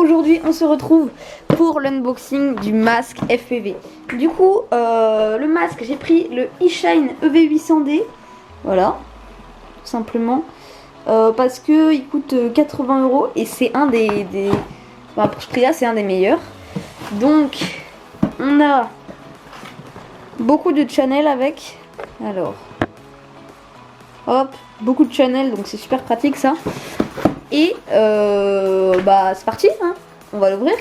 aujourd'hui on se retrouve pour l'unboxing du masque FPV. Du coup le masque, j'ai pris le eShine EV800D. Voilà, tout simplement. Parce que il coûte 80 € et c'est un enfin, pour ce prix là c'est un des meilleurs. Donc on a beaucoup de channels avec. Alors hop, beaucoup de channels, donc c'est super pratique ça. Et bah c'est parti, hein. On va l'ouvrir.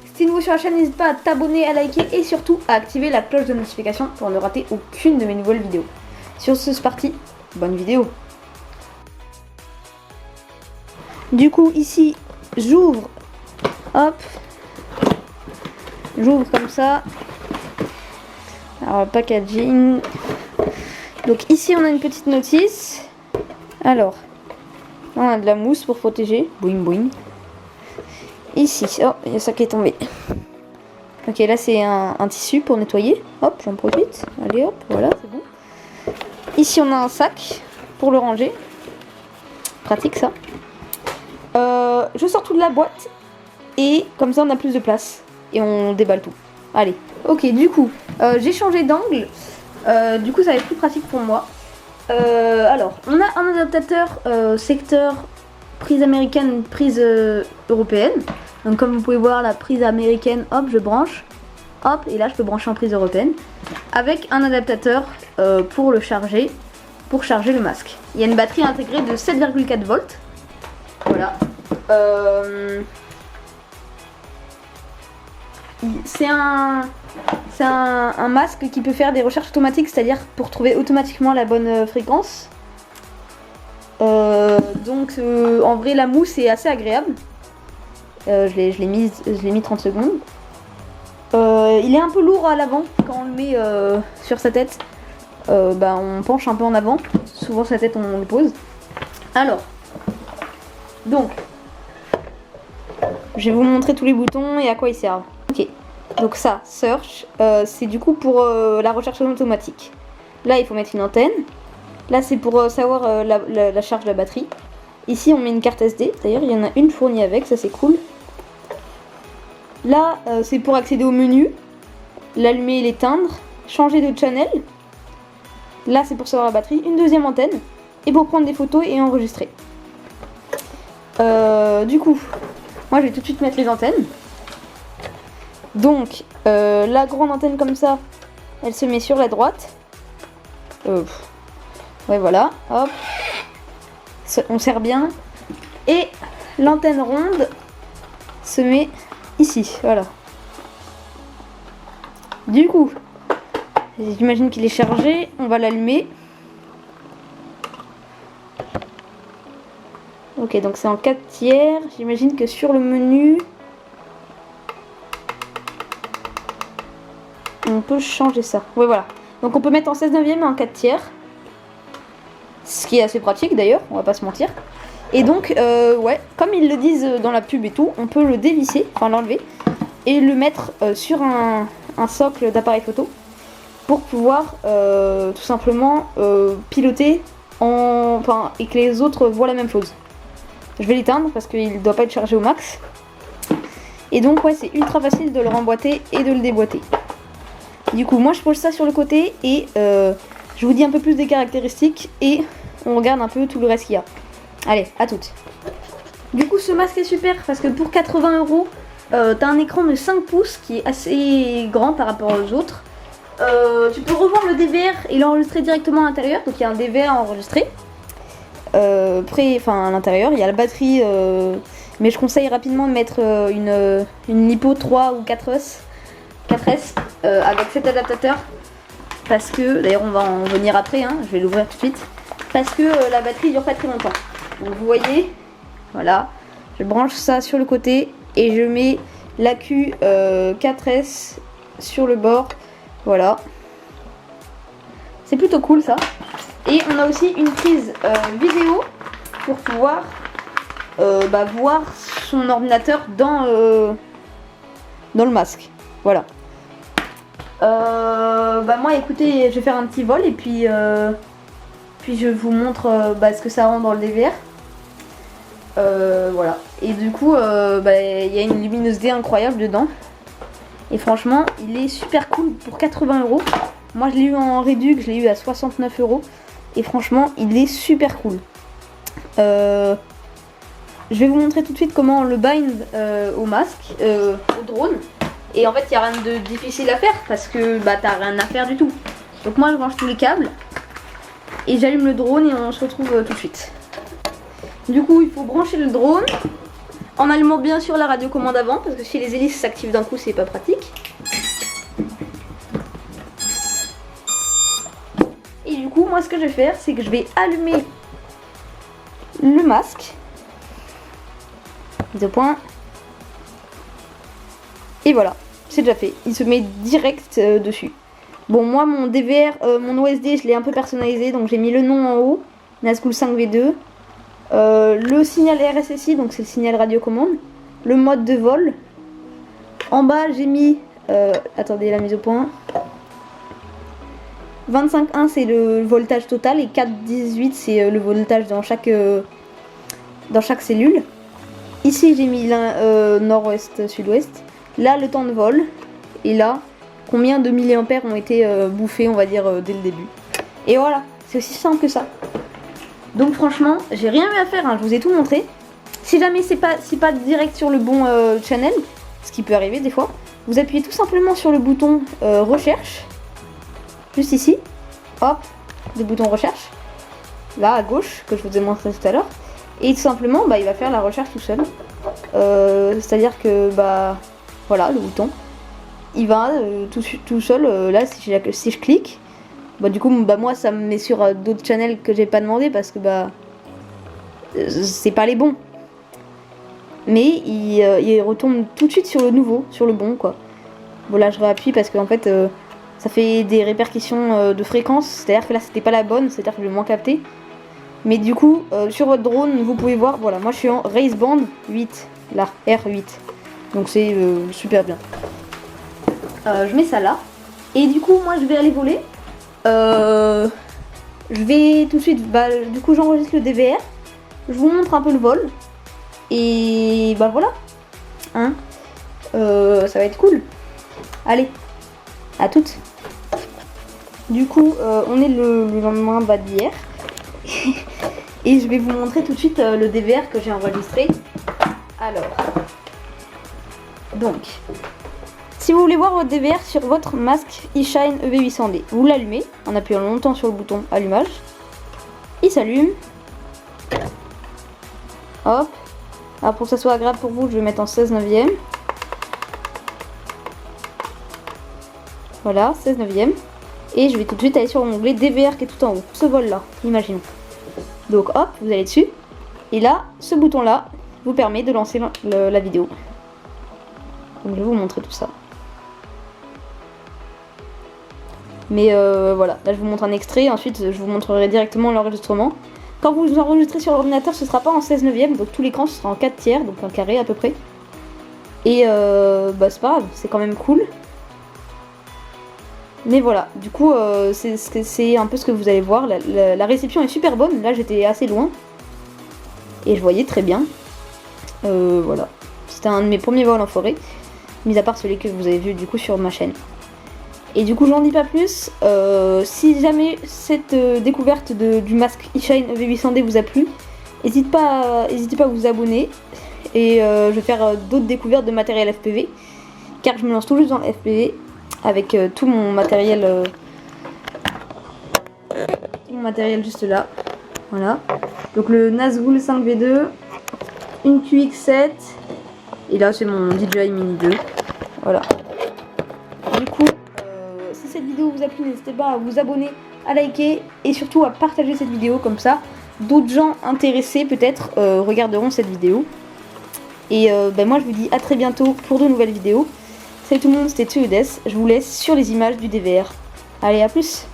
Si tu es nouveau sur la chaîne, n'hésite pas à t'abonner, à liker et surtout à activer la cloche de notification pour ne rater aucune de mes nouvelles vidéos. Sur ce, c'est parti, bonne vidéo. Du coup ici j'ouvre, hop, j'ouvre comme ça. Alors le packaging. Donc ici on a une petite notice. Alors on a de la mousse pour protéger. Boing boing. Ici, oh, il y a ça qui est tombé. Ok, là c'est un tissu pour nettoyer. Hop, j'en profite. Allez hop, voilà, c'est bon. Ici on a un sac pour le ranger. Pratique ça. Je sors tout de la boîte. Et comme ça on a plus de place. Et on déballe tout. Allez, ok, du coup, j'ai changé d'angle. Du coup ça va être plus pratique pour moi. Alors, on a un adaptateur secteur prise américaine, prise européenne. Donc comme vous pouvez voir, la prise américaine, hop, je branche. Hop, et là je peux brancher en prise européenne. Avec un adaptateur pour le charger, pour charger le masque. Il y a une batterie intégrée de 7,4 volts. Voilà. C'est un masque qui peut faire des recherches automatiques, c'est-à-dire pour trouver automatiquement la bonne fréquence. Donc en vrai la mousse est assez agréable. Je l'ai mis 30 secondes. Il est un peu lourd à l'avant quand on le met sur sa tête. Bah, on penche un peu en avant. Souvent sa tête on le pose. Alors, donc, je vais vous montrer tous les boutons et à quoi ils servent. Ok. Donc ça, search, c'est du coup pour la recherche automatique. Là, il faut mettre une antenne. Là, c'est pour savoir la charge de la batterie. Ici, on met une carte SD. D'ailleurs, il y en a une fournie avec, ça c'est cool. Là, c'est pour accéder au menu. L'allumer et l'éteindre. Changer de channel. Là, c'est pour savoir la batterie. Une deuxième antenne. Et pour prendre des photos et enregistrer. Du coup, moi, je vais tout de suite mettre les antennes. Donc, la grande antenne comme ça, elle se met sur la droite. Ouais, voilà, hop. On serre bien. Et l'antenne ronde se met ici, voilà. Du coup, j'imagine qu'il est chargé. On va l'allumer. Ok, donc c'est en 4/3. J'imagine que sur le menu, on peut changer ça. Ouais, voilà. Donc on peut mettre en 16/9 et en 4/3. Ce qui est assez pratique d'ailleurs, on va pas se mentir. Et donc, ouais, comme ils le disent dans la pub et tout, on peut le dévisser, enfin l'enlever, et le mettre sur un socle d'appareil photo pour pouvoir tout simplement piloter et que les autres voient la même chose. Je vais l'éteindre parce qu'il ne doit pas être chargé au max. Et donc, ouais, c'est ultra facile de le remboîter et de le déboîter. Du coup, moi je pose ça sur le côté et je vous dis un peu plus des caractéristiques et on regarde un peu tout le reste qu'il y a. Allez, à toutes. Du coup, ce masque est super parce que pour 80 €, t'as un écran de 5 pouces qui est assez grand par rapport aux autres. Tu peux revoir le DVR et l'enregistrer directement à l'intérieur. Donc il y a un DVR à enregistrer. À l'intérieur, il y a la batterie. Mais je conseille rapidement de mettre une LiPo 3 ou 4S. Avec cet adaptateur parce que, d'ailleurs on va en venir après, hein, je vais l'ouvrir tout de suite, parce que la batterie dure pas très longtemps. Donc vous voyez, voilà, je branche ça sur le côté et je mets l'AQ 4S sur le bord, voilà. C'est plutôt cool ça. Et on a aussi une prise vidéo pour pouvoir voir son ordinateur dans le masque, voilà. Moi écoutez, je vais faire un petit vol et puis je vous montre ce que ça rend dans le DVR. Voilà. Et du coup, bah, il y a une luminosité incroyable dedans. Et franchement, il est super cool pour 80 €. Moi, je l'ai eu en réduc, je l'ai eu à 69 €. Et franchement, il est super cool. Je vais vous montrer tout de suite comment on le bind au masque, au drone. Et en fait, il n'y a rien de difficile à faire parce que bah, t'as rien à faire du tout. Donc moi, je branche tous les câbles et j'allume le drone et on se retrouve tout de suite. Du coup, il faut brancher le drone en allumant bien sûr la radiocommande avant parce que si les hélices s'activent d'un coup, c'est pas pratique. Et du coup, moi, ce que je vais faire, c'est que je vais allumer le masque. Mise au point. Et voilà, c'est déjà fait. Il se met direct dessus. Bon, moi, mon DVR, mon OSD, je l'ai un peu personnalisé. Donc, j'ai mis le nom en haut. Nazgul 5V2. Le signal RSSI, donc c'est le signal radiocommande. Le mode de vol. En bas, j'ai mis... attendez, la mise au point. 25.1, c'est le voltage total. Et 4.18, c'est le voltage dans chaque cellule. Ici, j'ai mis nord-ouest, sud-ouest. Là, le temps de vol. Et là, combien de milliampères ont été bouffés, on va dire, dès le début. Et voilà, c'est aussi simple que ça. Donc franchement, j'ai rien eu à faire, hein, je vous ai tout montré. Si jamais c'est pas direct sur le bon channel, ce qui peut arriver des fois, vous appuyez tout simplement sur le bouton recherche. Juste ici. Hop, le bouton recherche. Là, à gauche, que je vous ai montré tout à l'heure. Et tout simplement, bah, il va faire la recherche tout seul. C'est-à-dire que, bah, voilà, le bouton. Il va tout seul, là, si je clique, bah, du coup, bah, moi, ça me met sur d'autres channels que j'ai pas demandé parce que, bah, c'est pas les bons. Mais il retombe tout de suite sur le nouveau, sur le bon, quoi. Bon, là, je réappuie parce qu'en fait, ça fait des répercussions de fréquence. C'est-à-dire que là, c'était pas la bonne, c'est-à-dire que je l'ai moins capté. Mais du coup, sur votre drone, vous pouvez voir, voilà, moi je suis en race band 8, là, R8. Donc c'est super bien. Je mets ça là. Et du coup, moi je vais aller voler. Je vais tout de suite, bah, du coup j'enregistre le DVR. Je vous montre un peu le vol. Et bah voilà. Hein, ça va être cool. Allez, à toutes. Du coup, on est le lendemain d'hier. Et je vais vous montrer tout de suite le DVR que j'ai enregistré. Alors, donc, si vous voulez voir votre DVR sur votre masque eShine EV800D, vous l'allumez en appuyant longtemps sur le bouton allumage. Il s'allume. Hop. Alors pour que ça soit agréable pour vous, je vais mettre en 16/9. Voilà, 16/9. Et je vais tout de suite aller sur l'onglet DVR qui est tout en haut. Ce vol là, imaginons. Donc hop, vous allez dessus. Et là, ce bouton là vous permet de lancer la vidéo. Donc je vais vous montrer tout ça. Mais voilà, là je vous montre un extrait. Ensuite je vous montrerai directement l'enregistrement. Quand vous enregistrez sur l'ordinateur, ce sera pas en 16/9. Donc tout l'écran ce sera en 4/3, donc un carré à peu près. Et bah c'est pas grave, c'est quand même cool. Mais voilà, du coup, c'est un peu ce que vous allez voir. La réception est super bonne. Là, j'étais assez loin. Et je voyais très bien. Voilà. C'était un de mes premiers vols en forêt. Mis à part celui que vous avez vu, du coup, sur ma chaîne. Et du coup, j'en dis pas plus. Si jamais cette découverte du masque eShine EV800D vous a plu, n'hésitez pas à vous abonner. Et je vais faire d'autres découvertes de matériel FPV. Car je me lance tout juste dans le FPV. Avec tout mon matériel juste là. Voilà. Donc le Nazgul 5V2, une QX7 et là c'est mon DJI Mini 2. Voilà. Du coup, si cette vidéo vous a plu, n'hésitez pas à vous abonner, à liker et surtout à partager cette vidéo, comme ça d'autres gens intéressés peut-être regarderont cette vidéo. Et moi je vous dis à très bientôt pour de nouvelles vidéos. Salut tout le monde, c'était Tsuyodes, je vous laisse sur les images du DVR. Allez, à plus!